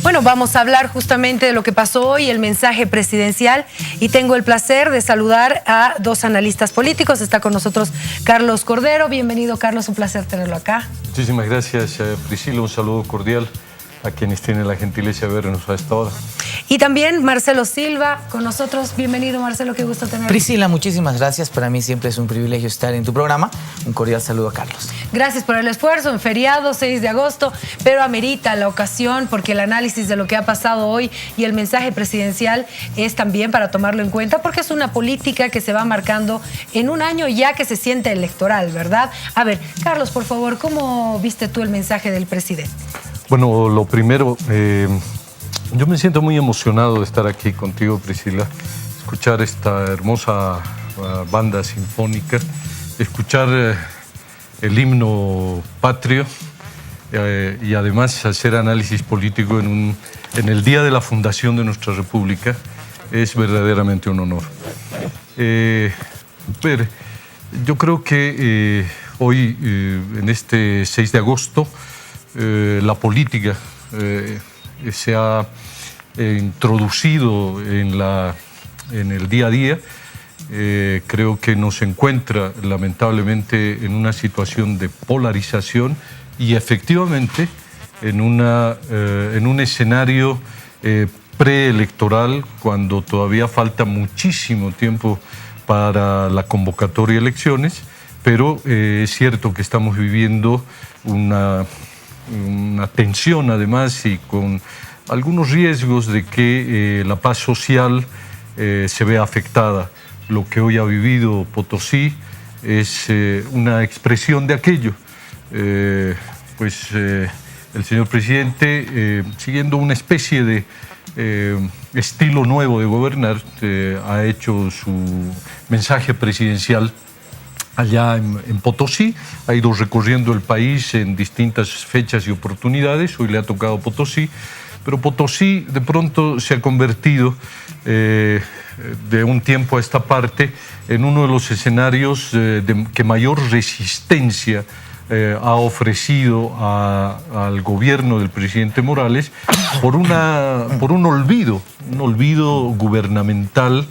Bueno, vamos a hablar justamente de lo que pasó hoy, el mensaje presidencial, y tengo el placer de saludar a dos analistas políticos. Está con nosotros Carlos Cordero. Bienvenido, Carlos, un placer tenerlo acá. Muchísimas gracias, Priscila. Un saludo cordial a quienes tienen la gentileza de vernos a esta hora. Y también Marcelo Silva con nosotros. Bienvenido, Marcelo, qué gusto tenerlo. Priscila, muchísimas gracias. Para mí siempre es un privilegio estar en tu programa. Un cordial saludo a Carlos. Gracias por el esfuerzo en feriado, 6 de agosto, pero amerita la ocasión porque el análisis de lo que ha pasado hoy y el mensaje presidencial es también para tomarlo en cuenta porque es una política que se va marcando en un año ya que se siente electoral, ¿verdad? A ver, Carlos, por favor, ¿cómo viste tú el mensaje del presidente? Bueno, lo primero, yo me siento muy emocionado de estar aquí contigo, Priscila, escuchar esta hermosa banda sinfónica, escuchar el himno patrio y además hacer análisis político en el día de la fundación de nuestra república es verdaderamente un honor. Yo creo que hoy, en este 6 de agosto, la política se ha introducido en el día a día. Creo que nos encuentra lamentablemente en una situación de polarización y efectivamente en un escenario preelectoral cuando todavía falta muchísimo tiempo para la convocatoria de elecciones, pero es cierto que estamos viviendo una tensión además y con algunos riesgos de que la paz social se vea afectada. Lo que hoy ha vivido Potosí es una expresión de aquello. El señor presidente, siguiendo una especie de estilo nuevo de gobernar, ha hecho su mensaje presidencial allá en Potosí, ha ido recorriendo el país en distintas fechas y oportunidades. Hoy le ha tocado Potosí, pero Potosí de pronto se ha convertido de un tiempo a esta parte en uno de los escenarios que mayor resistencia ha ofrecido al gobierno del presidente Morales por un olvido gubernamental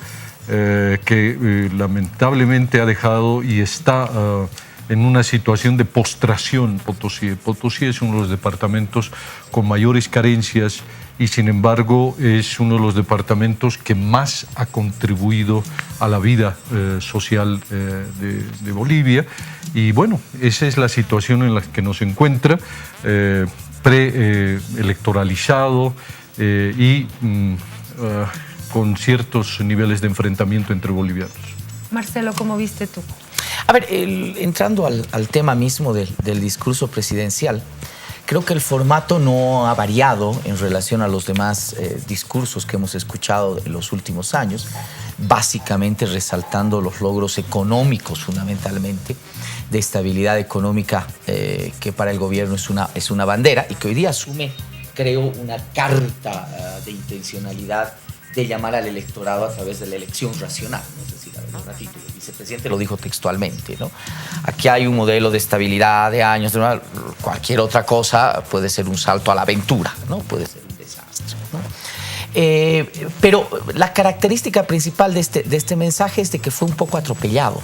que lamentablemente ha dejado y está en una situación de postración Potosí. Potosí es uno de los departamentos con mayores carencias y sin embargo es uno de los departamentos que más ha contribuido a la vida social de Bolivia. Y bueno, esa es la situación en la que nos encuentra, preelectoralizado y con ciertos niveles de enfrentamiento entre bolivianos. Marcelo, ¿cómo viste tú? A ver, entrando al tema mismo del discurso presidencial, creo que el formato no ha variado en relación a los demás discursos que hemos escuchado en los últimos años, básicamente resaltando los logros económicos fundamentalmente, de estabilidad económica que para el gobierno es una bandera y que hoy día asume, creo, una carta de intencionalidad de llamar al electorado a través de la elección racional, ¿no? Es decir, a ver, un ratito, el vicepresidente lo dijo textualmente, ¿no? Aquí hay un modelo de estabilidad de años, cualquier otra cosa puede ser un salto a la aventura, ¿no? Puede ser un desastre, ¿no? Pero la característica principal de este mensaje es de que fue un poco atropellado.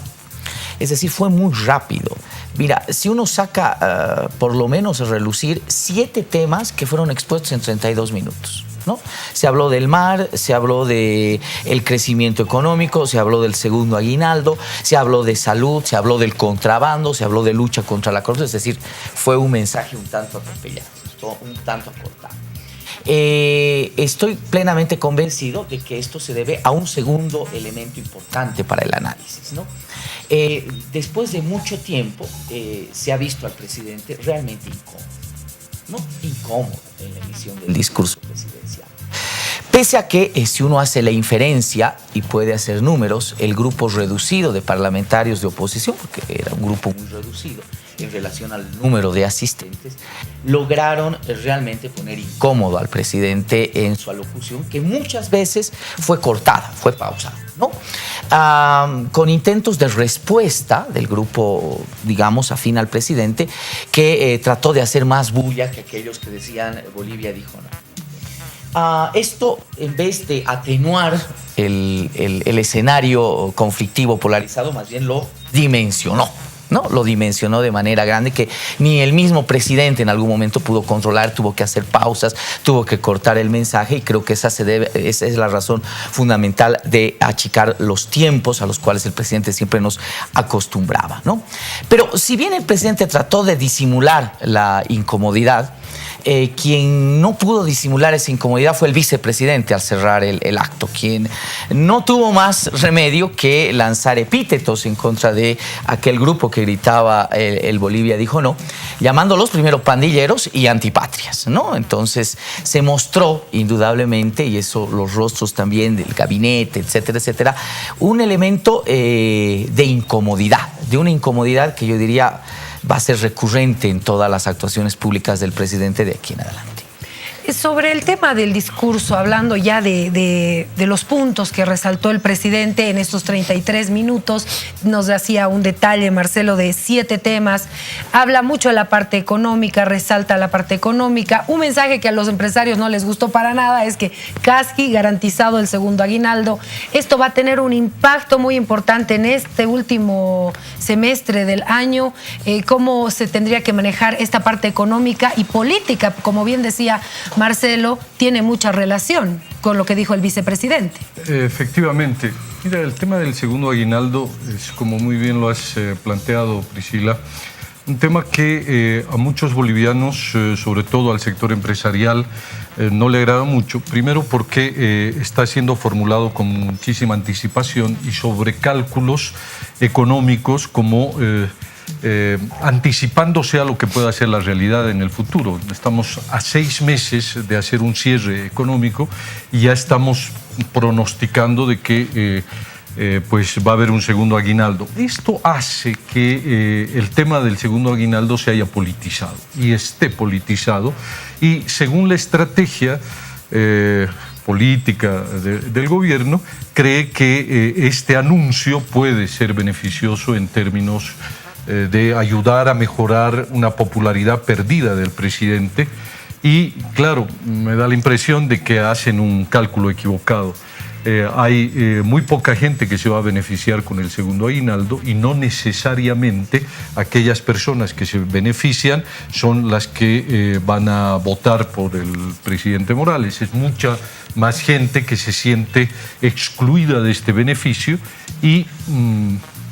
Es decir, fue muy rápido. Mira, si uno saca por lo menos a relucir 7 temas que fueron expuestos en 32 minutos. ¿No? Se habló del mar, se habló del crecimiento económico, se habló del segundo aguinaldo, se habló de salud, se habló del contrabando, se habló de lucha contra la corrupción. Es decir, fue un mensaje un tanto atropellado, un tanto acortado. Estoy plenamente convencido de que esto se debe a un segundo elemento importante para el análisis, ¿no? Después de mucho tiempo se ha visto al presidente realmente incómodo en la emisión del discurso presidencial. Pese a que si uno hace la inferencia y puede hacer números, el grupo reducido de parlamentarios de oposición, porque era un grupo muy reducido en relación al número de asistentes, lograron realmente poner incómodo al presidente en su alocución, que muchas veces fue cortada, fue pausada, ¿no? Con intentos de respuesta del grupo, digamos, afín al presidente, que trató de hacer más bulla que aquellos que decían Bolivia dijo no. Esto, en vez de atenuar el escenario conflictivo polarizado, más bien lo dimensionó. ¿No? Lo dimensionó de manera grande que ni el mismo presidente en algún momento pudo controlar, tuvo que hacer pausas, tuvo que cortar el mensaje, y creo que esa es la razón fundamental de achicar los tiempos a los cuales el presidente siempre nos acostumbraba, ¿no? Pero si bien el presidente trató de disimular la incomodidad, quien no pudo disimular esa incomodidad fue el vicepresidente al cerrar el acto, quien no tuvo más remedio que lanzar epítetos en contra de aquel grupo que gritaba el Bolivia dijo no, llamándolos primero pandilleros y antipatrias, ¿no? Entonces se mostró indudablemente, y eso los rostros también del gabinete, etcétera, etcétera, un elemento de incomodidad, de una incomodidad que yo diría va a ser recurrente en todas las actuaciones públicas del presidente de aquí en adelante. Sobre el tema del discurso, hablando ya de los puntos que resaltó el presidente en estos 33 minutos, nos hacía un detalle, Marcelo, de 7 temas. Habla mucho de la parte económica, resalta la parte económica. Un mensaje que a los empresarios no les gustó para nada es que casi garantizado el segundo aguinaldo. Esto va a tener un impacto muy importante en este último semestre del año. Cómo se tendría que manejar esta parte económica y política, como bien decía Marcelo, tiene mucha relación con lo que dijo el vicepresidente. Efectivamente. Mira, el tema del segundo aguinaldo es, como muy bien lo has planteado, Priscila, un tema que a muchos bolivianos, sobre todo al sector empresarial, no le agrada mucho. Primero porque está siendo formulado con muchísima anticipación y sobre cálculos económicos como anticipándose a lo que pueda ser la realidad en el futuro. Estamos a 6 meses de hacer un cierre económico y ya estamos pronosticando de que pues va a haber un segundo aguinaldo. Esto hace que el tema del segundo aguinaldo se haya politizado y esté politizado, y según la estrategia política del gobierno, cree que este anuncio puede ser beneficioso en términos de ayudar a mejorar una popularidad perdida del presidente. Y claro, me da la impresión de que hacen un cálculo equivocado. Hay muy poca gente que se va a beneficiar con el segundo aguinaldo, y no necesariamente aquellas personas que se benefician son las que van a votar por el presidente Morales. Es mucha más gente que se siente excluida de este beneficio. Y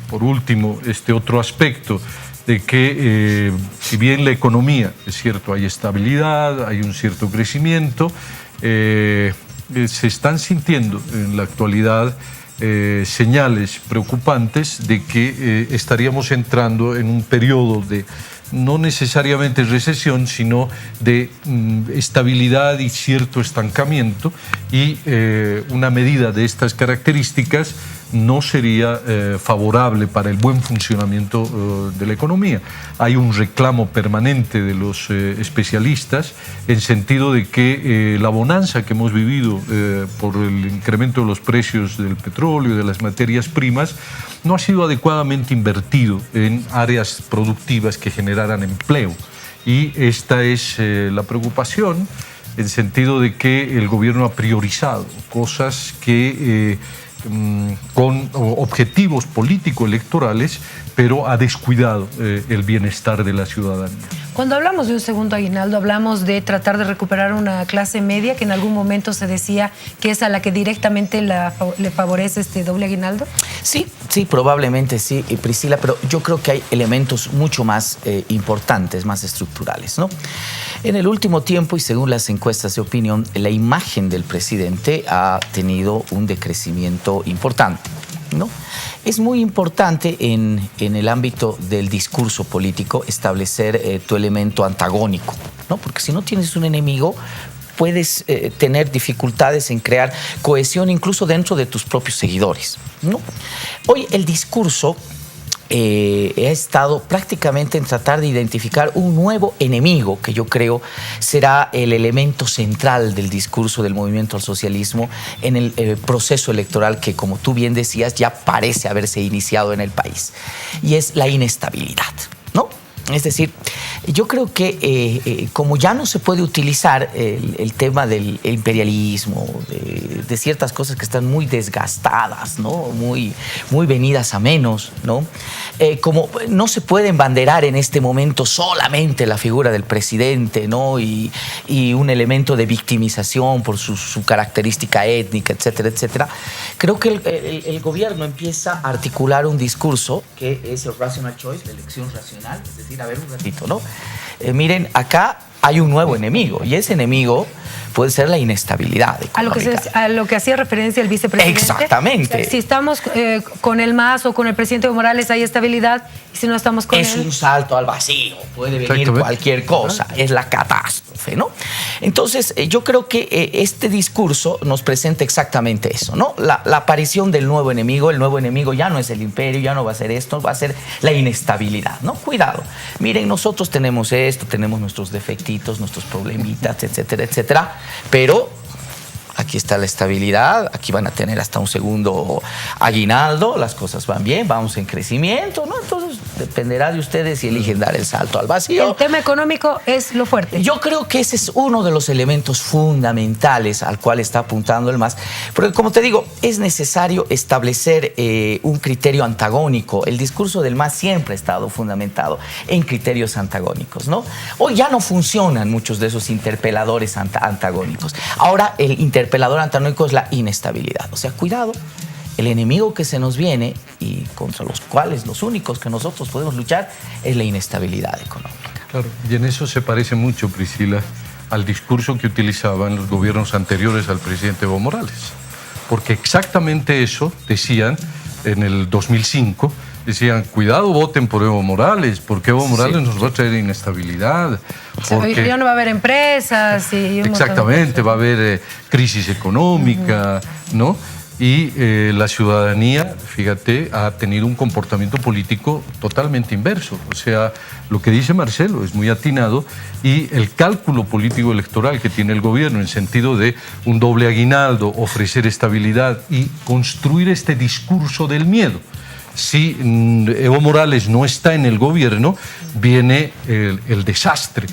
por último, este otro aspecto de que si bien la economía, es cierto, hay estabilidad, hay un cierto crecimiento, se están sintiendo en la actualidad señales preocupantes de que estaríamos entrando en un periodo de no necesariamente recesión, sino de estabilidad y cierto estancamiento, y una medida de estas características no sería favorable para el buen funcionamiento de la economía. Hay un reclamo permanente de los especialistas en sentido de que la bonanza que hemos vivido por el incremento de los precios del petróleo y de las materias primas no ha sido adecuadamente invertido en áreas productivas que generaran empleo. Y esta es la preocupación, en sentido de que el gobierno ha priorizado cosas que con objetivos político-electorales, pero ha descuidado el bienestar de la ciudadanía. Cuando hablamos de un segundo aguinaldo, hablamos de tratar de recuperar una clase media que en algún momento se decía que es a la que directamente le favorece este doble aguinaldo. Sí, probablemente sí, Priscila, pero yo creo que hay elementos mucho más importantes, más estructurales, ¿no? En el último tiempo, y según las encuestas de opinión, la imagen del presidente ha tenido un decrecimiento importante, ¿no? Es muy importante en el ámbito del discurso político establecer tu elemento antagónico, ¿no? Porque si no tienes un enemigo, puedes tener dificultades en crear cohesión incluso dentro de tus propios seguidores, ¿no? Hoy el discurso ha estado prácticamente en tratar de identificar un nuevo enemigo que yo creo será el elemento central del discurso del movimiento al socialismo en el proceso electoral que, como tú bien decías, ya parece haberse iniciado en el país, y es la inestabilidad, ¿no? Es decir, yo creo que como ya no se puede utilizar el tema del imperialismo, de ciertas cosas que están muy desgastadas, ¿no? Muy venidas a menos, ¿no? Como no se puede embanderar en este momento solamente la figura del presidente, ¿no? Y un elemento de victimización por su característica étnica, etcétera, etcétera. Creo que el gobierno empieza a articular un discurso que es el rational choice, la elección racional, es decir, a ver un ratito, ¿no? Miren, acá hay un nuevo enemigo y ese enemigo puede ser la inestabilidad económica. A lo que hacía referencia el vicepresidente. Exactamente. Si estamos con el MAS o con el presidente Evo Morales hay estabilidad y si no estamos con él... Es un salto al vacío, puede venir cualquier cosa, es la catástrofe, ¿no? Entonces, yo creo que este discurso nos presenta exactamente eso, ¿no? La aparición del nuevo enemigo. El nuevo enemigo ya no es el imperio, ya no va a ser esto, va a ser la inestabilidad, ¿no? Cuidado. Miren, nosotros tenemos esto, tenemos nuestros defectitos, nuestros problemitas, etcétera, etcétera, pero aquí está la estabilidad, aquí van a tener hasta un segundo aguinaldo, las cosas van bien, vamos en crecimiento, ¿no? Entonces dependerá de ustedes si eligen dar el salto al vacío. El tema económico es lo fuerte. Yo creo que ese es uno de los elementos fundamentales al cual está apuntando el MAS, porque como te digo, es necesario establecer un criterio antagónico. El discurso del MAS siempre ha estado fundamentado en criterios antagónicos, ¿no? Hoy ya no funcionan muchos de esos interpeladores antagónicos. Ahora el interpelador antagónico es la inestabilidad. O sea, cuidado, el enemigo que se nos viene y contra los cuales los únicos que nosotros podemos luchar es la inestabilidad económica. Claro, y en eso se parece mucho, Priscila, al discurso que utilizaban los gobiernos anteriores al presidente Evo Morales. Porque exactamente eso decían en el 2005, decían, cuidado, voten por Evo Morales, porque Evo Morales nos va a traer inestabilidad. Porque ya no va a haber empresas. Y exactamente, va a haber crisis económica, ¿no? Y la ciudadanía, fíjate, ha tenido un comportamiento político totalmente inverso. O sea, lo que dice Marcelo es muy atinado y el cálculo político electoral que tiene el gobierno en sentido de un doble aguinaldo, ofrecer estabilidad y construir este discurso del miedo. Si Evo Morales no está en el gobierno, viene el desastre.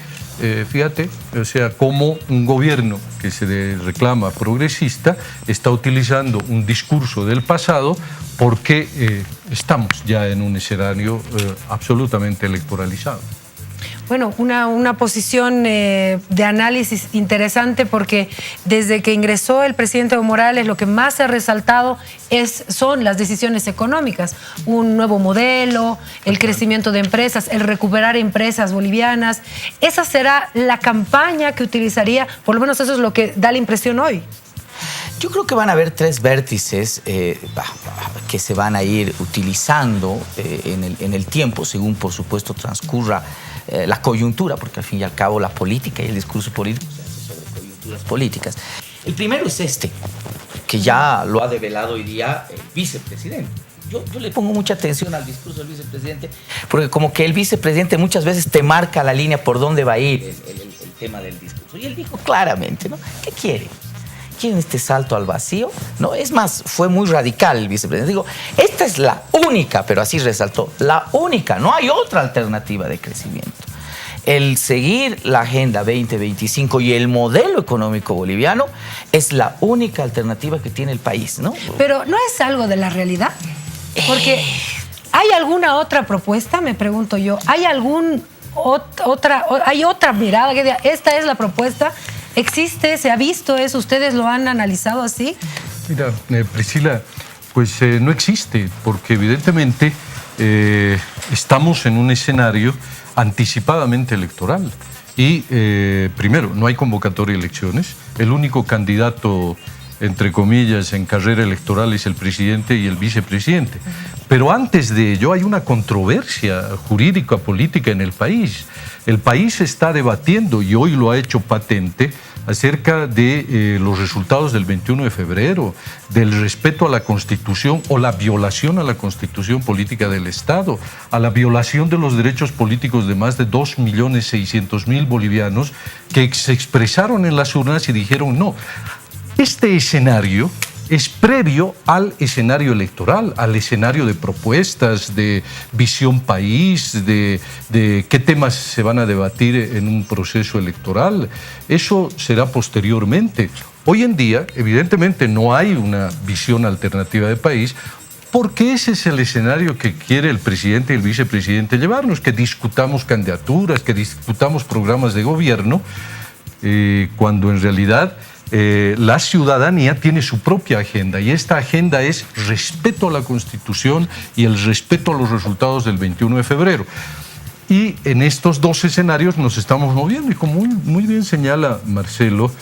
Fíjate, o sea, cómo un gobierno que se reclama progresista está utilizando un discurso del pasado porque estamos ya en un escenario absolutamente electoralizado. Bueno, una posición de análisis interesante porque desde que ingresó el presidente Evo Morales lo que más se ha resaltado son las decisiones económicas, un nuevo modelo, el crecimiento de empresas, el recuperar empresas bolivianas. Esa será la campaña que utilizaría, por lo menos eso es lo que da la impresión hoy. Yo creo que van a haber tres vértices que se van a ir utilizando en el tiempo, según por supuesto transcurra la coyuntura, porque al fin y al cabo la política y el discurso político se hace sobre coyunturas políticas. El primero es este, que ya lo ha develado hoy día el vicepresidente. Yo le pongo mucha atención al discurso del vicepresidente, porque como que el vicepresidente muchas veces te marca la línea por dónde va a ir el tema del discurso. Y él dijo claramente, ¿no? ¿Qué quiere? ¿Quieren este salto al vacío? No, es más, fue muy radical el vicepresidente. Digo, esta es la única, pero así resaltó, la única, no hay otra alternativa de crecimiento. El seguir la Agenda 2025 y el modelo económico boliviano es la única alternativa que tiene el país, ¿no? Pero ¿no es algo de la realidad? Porque ¿hay alguna otra propuesta? Me pregunto yo. ¿Hay otra mirada que diga, esta es la propuesta? ¿Existe? ¿Se ha visto eso? ¿Ustedes lo han analizado así? Mira, Priscila, pues no existe, porque evidentemente estamos en un escenario anticipadamente electoral. Y primero, no hay convocatoria de elecciones. El único candidato, entre comillas, en carrera electoral es el presidente y el vicepresidente. Pero antes de ello hay una controversia jurídica, política en el país. El país está debatiendo, y hoy lo ha hecho patente, acerca de los resultados del 21 de febrero, del respeto a la Constitución o la violación a la Constitución política del Estado, a la violación de los derechos políticos de más de 2.600.000 bolivianos que se expresaron en las urnas y dijeron no. Este escenario es previo al escenario electoral, al escenario de propuestas, de visión país, de qué temas se van a debatir en un proceso electoral. Eso será posteriormente. Hoy en día, evidentemente, no hay una visión alternativa de país, porque ese es el escenario que quiere el presidente y el vicepresidente llevarnos, que discutamos candidaturas, que discutamos programas de gobierno, cuando en realidad la ciudadanía tiene su propia agenda, y esta agenda es respeto a la Constitución y el respeto a los resultados del 21 de febrero. Y en estos dos escenarios nos estamos moviendo, y como muy bien señala Marcelo,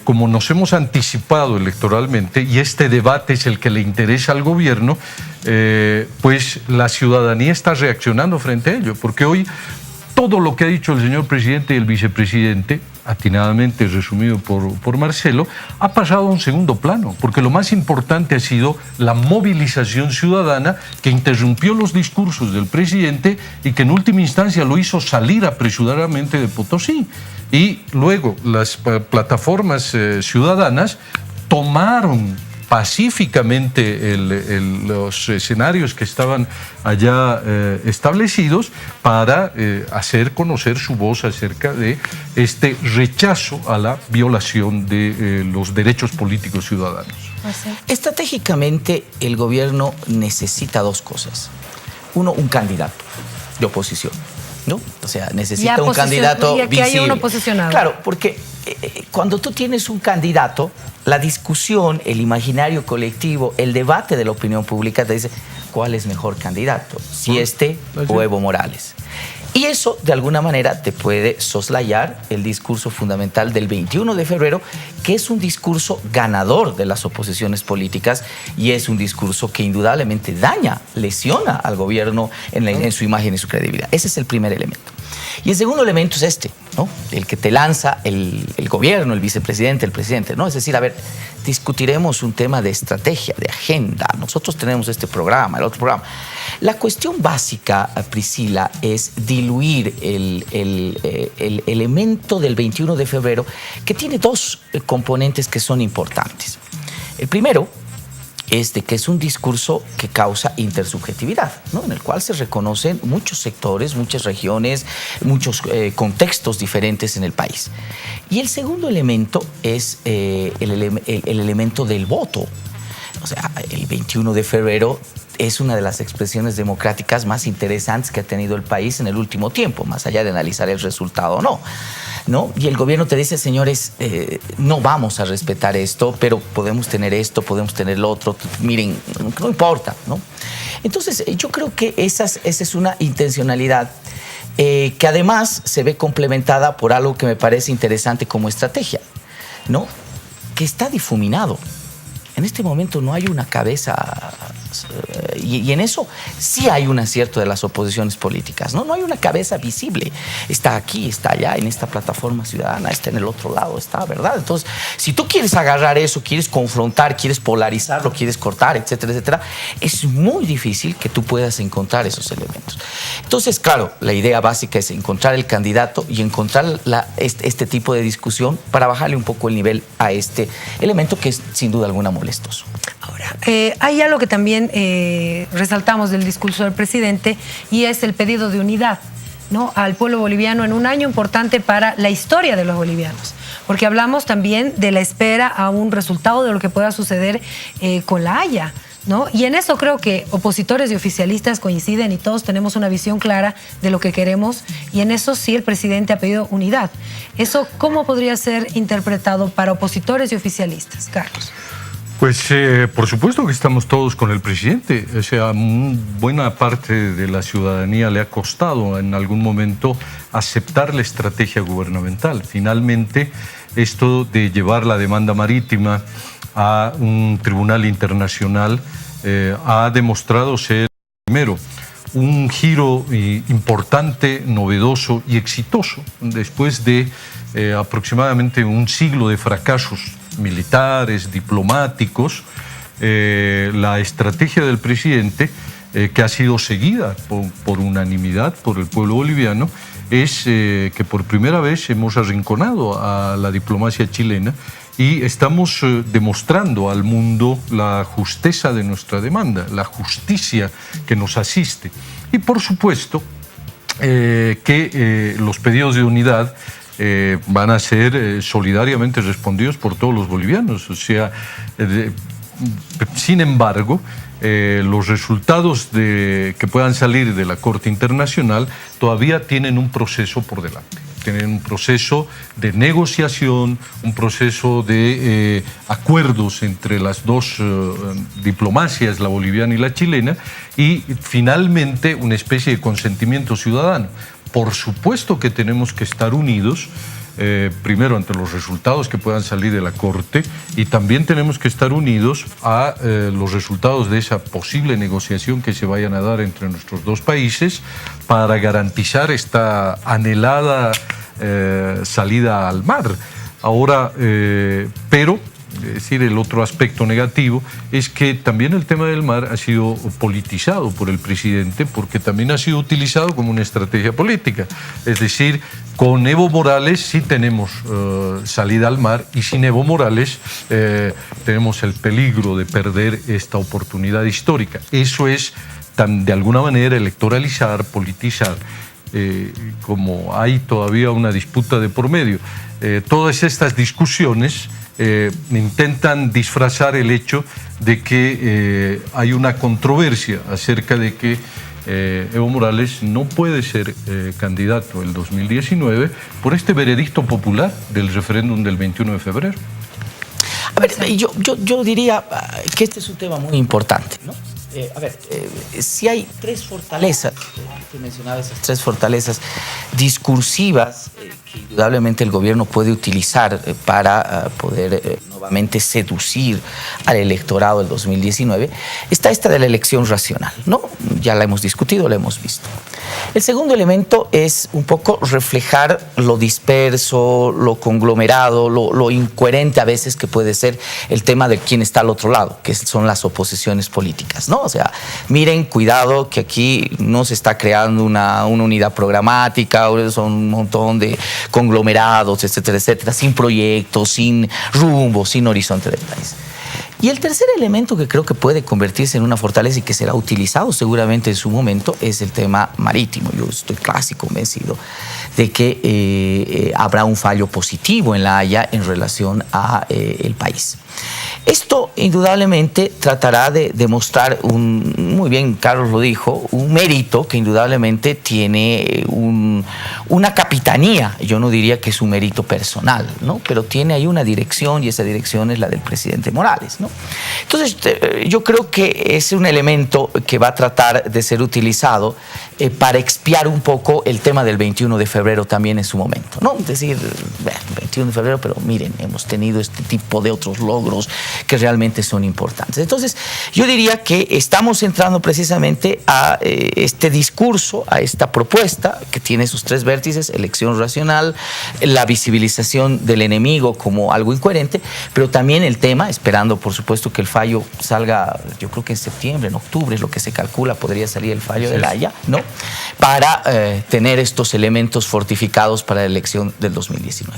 como nos hemos anticipado electoralmente y este debate es el que le interesa al gobierno, pues la ciudadanía está reaccionando frente a ello, porque hoy todo lo que ha dicho el señor presidente y el vicepresidente, atinadamente resumido por Marcelo, ha pasado a un segundo plano, porque lo más importante ha sido la movilización ciudadana que interrumpió los discursos del presidente y que en última instancia lo hizo salir apresuradamente de Potosí. Y luego las plataformas ciudadanas tomaron pacíficamente los escenarios que estaban allá establecidos para hacer conocer su voz acerca de este rechazo a la violación de los derechos políticos ciudadanos. Estratégicamente, el gobierno necesita dos cosas. Uno, un candidato de oposición, ¿no? O sea, necesita un candidato visible. Que haya uno posicionado. Claro, porque cuando tú tienes un candidato, la discusión, el imaginario colectivo, el debate de la opinión pública te dice cuál es mejor candidato, si o Evo Morales. Y eso, de alguna manera, te puede soslayar el discurso fundamental del 21 de febrero, que es un discurso ganador de las oposiciones políticas y es un discurso que indudablemente daña, lesiona al gobierno en su imagen y su credibilidad. Ese es el primer elemento. Y el segundo elemento es este, ¿no? El que te lanza el gobierno, el vicepresidente, el presidente, ¿no? Es decir, a ver, discutiremos un tema de estrategia, de agenda. Nosotros tenemos este programa, el otro programa. La cuestión básica, Priscila, es diluir el elemento del 21 de febrero, que tiene dos componentes que son importantes. El primero es de que es un discurso que causa intersubjetividad, ¿no? En el cual se reconocen muchos sectores, muchas regiones, muchos contextos diferentes en el país. Y el segundo elemento es el elemento del voto. O sea, el 21 de febrero es una de las expresiones democráticas más interesantes que ha tenido el país en el último tiempo, más allá de analizar el resultado o no. ¿No? Y el gobierno te dice, señores, no vamos a respetar esto, pero podemos tener esto, podemos tener lo otro, miren, no importa, ¿no? Entonces, yo creo que esa es una intencionalidad que además se ve complementada por algo que me parece interesante como estrategia, ¿no? Que está difuminado. En este momento no hay una cabeza, y en eso sí hay un acierto de las oposiciones políticas, ¿no? No hay una cabeza visible. Está aquí, está allá, en esta plataforma ciudadana, está en el otro lado, está, ¿verdad? Entonces, si tú quieres agarrar eso, quieres confrontar, quieres polarizarlo, quieres cortar, etcétera, etcétera, es muy difícil que tú puedas encontrar esos elementos. Entonces, claro, la idea básica es encontrar el candidato y encontrar este tipo de discusión para bajarle un poco el nivel a este elemento que es sin duda alguna molestoso. Ahora, hay algo que también resaltamos del discurso del presidente y es el pedido de unidad, ¿no?, al pueblo boliviano en un año importante para la historia de los bolivianos, porque hablamos también de la espera a un resultado de lo que pueda suceder con La Haya, ¿no? Y en eso creo que opositores y oficialistas coinciden y todos tenemos una visión clara de lo que queremos, y en eso sí el presidente ha pedido unidad. ¿Eso cómo podría ser interpretado para opositores y oficialistas, Carlos? Pues por supuesto que estamos todos con el presidente. O sea, buena parte de la ciudadanía le ha costado en algún momento aceptar la estrategia gubernamental. Finalmente, esto de llevar la demanda marítima a un tribunal internacional ha demostrado ser, primero, un giro importante, novedoso y exitoso después de aproximadamente un siglo de fracasos militares, diplomáticos. La estrategia del presidente, que ha sido seguida por unanimidad por el pueblo boliviano, es que por primera vez hemos arrinconado a la diplomacia chilena y estamos demostrando al mundo la justeza de nuestra demanda, la justicia que nos asiste. Y por supuesto que los pedidos de unidad van a ser solidariamente respondidos por todos los bolivianos. O sea, sin embargo, los resultados que puedan salir de la Corte Internacional todavía tienen un proceso por delante. Tienen un proceso de negociación, un proceso de acuerdos entre las dos diplomacias, la boliviana y la chilena, y finalmente una especie de consentimiento ciudadano. Por supuesto que tenemos que estar unidos, primero ante los resultados que puedan salir de la Corte, y también tenemos que estar unidos a los resultados de esa posible negociación que se vayan a dar entre nuestros dos países para garantizar esta anhelada salida al mar. Ahora, pero es decir, el otro aspecto negativo es que también el tema del mar ha sido politizado por el presidente, porque también ha sido utilizado como una estrategia política. Es decir, con Evo Morales sí tenemos salida al mar, y sin Evo Morales tenemos el peligro de perder esta oportunidad histórica. Eso es de alguna manera electoralizar, politizar. Como hay todavía una disputa de por medio. Todas estas discusiones intentan disfrazar el hecho de que hay una controversia acerca de que Evo Morales no puede ser candidato el 2019 por este veredicto popular del referéndum del 21 de febrero. A ver, yo diría que este es un tema muy importante, ¿no? Si hay tres fortalezas, que mencionaba esas tres fortalezas discursivas que indudablemente el gobierno puede utilizar para poder nuevamente seducir al electorado del 2019, está esta de la elección racional, ¿no? Ya la hemos discutido, la hemos visto. El segundo elemento es un poco reflejar lo disperso, lo conglomerado, lo incoherente a veces que puede ser el tema de quién está al otro lado, que son las oposiciones políticas, ¿no? O sea, miren, cuidado, que aquí no se está creando una unidad programática, son un montón de conglomerados, etcétera, etcétera, sin proyectos, sin rumbo, sin horizonte del país. Y el tercer elemento que creo que puede convertirse en una fortaleza y que será utilizado seguramente en su momento es el tema marítimo. Yo estoy casi convencido de que habrá un fallo positivo en La Haya en relación a el país. Esto indudablemente tratará de demostrar, muy bien Carlos lo dijo, un mérito que indudablemente tiene una capitanía. Yo no diría que es un mérito personal, ¿no? Pero tiene ahí una dirección, y esa dirección es la del presidente Morales, ¿no? Entonces, yo creo que es un elemento que va a tratar de ser utilizado para expiar un poco el tema del 21 de febrero también en su momento, ¿no? Es decir, 21 de febrero, pero miren, hemos tenido este tipo de otros logros que realmente son importantes. Entonces, yo diría que estamos entrando precisamente a este discurso, a esta propuesta que tiene sus tres vértices: elección racional, la visibilización del enemigo como algo incoherente, pero también el tema, esperando por supuesto que el fallo salga, yo creo que en septiembre, en octubre es lo que se calcula, podría salir el fallo de La Haya, ¿no? Para tener estos elementos fortificados para la elección del 2019.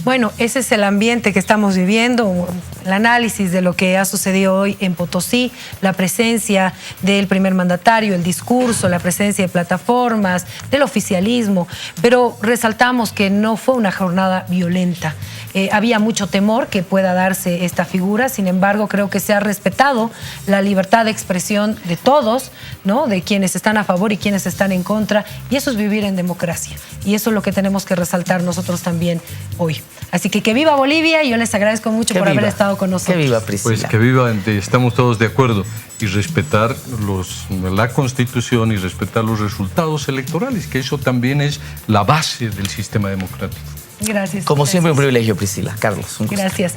Bueno, ese es el ambiente que estamos viviendo, el análisis de lo que ha sucedido hoy en Potosí, la presencia del primer mandatario, el discurso, la presencia de plataformas, del oficialismo, pero resaltamos que no fue una jornada violenta. Había mucho temor que pueda darse esta figura, sin embargo creo que se ha respetado la libertad de expresión de todos, ¿no? De quienes están a favor y quienes están en contra, y eso es vivir en democracia, y eso es lo que tenemos que resaltar nosotros también hoy. Así que viva Bolivia, y yo les agradezco mucho por haber estado con nosotros. Que viva Priscila. Pues que viva, estamos todos de acuerdo, y respetar la Constitución y respetar los resultados electorales, que eso también es la base del sistema democrático. Gracias. Como siempre, un privilegio, Priscila. Carlos, un gusto. Gracias.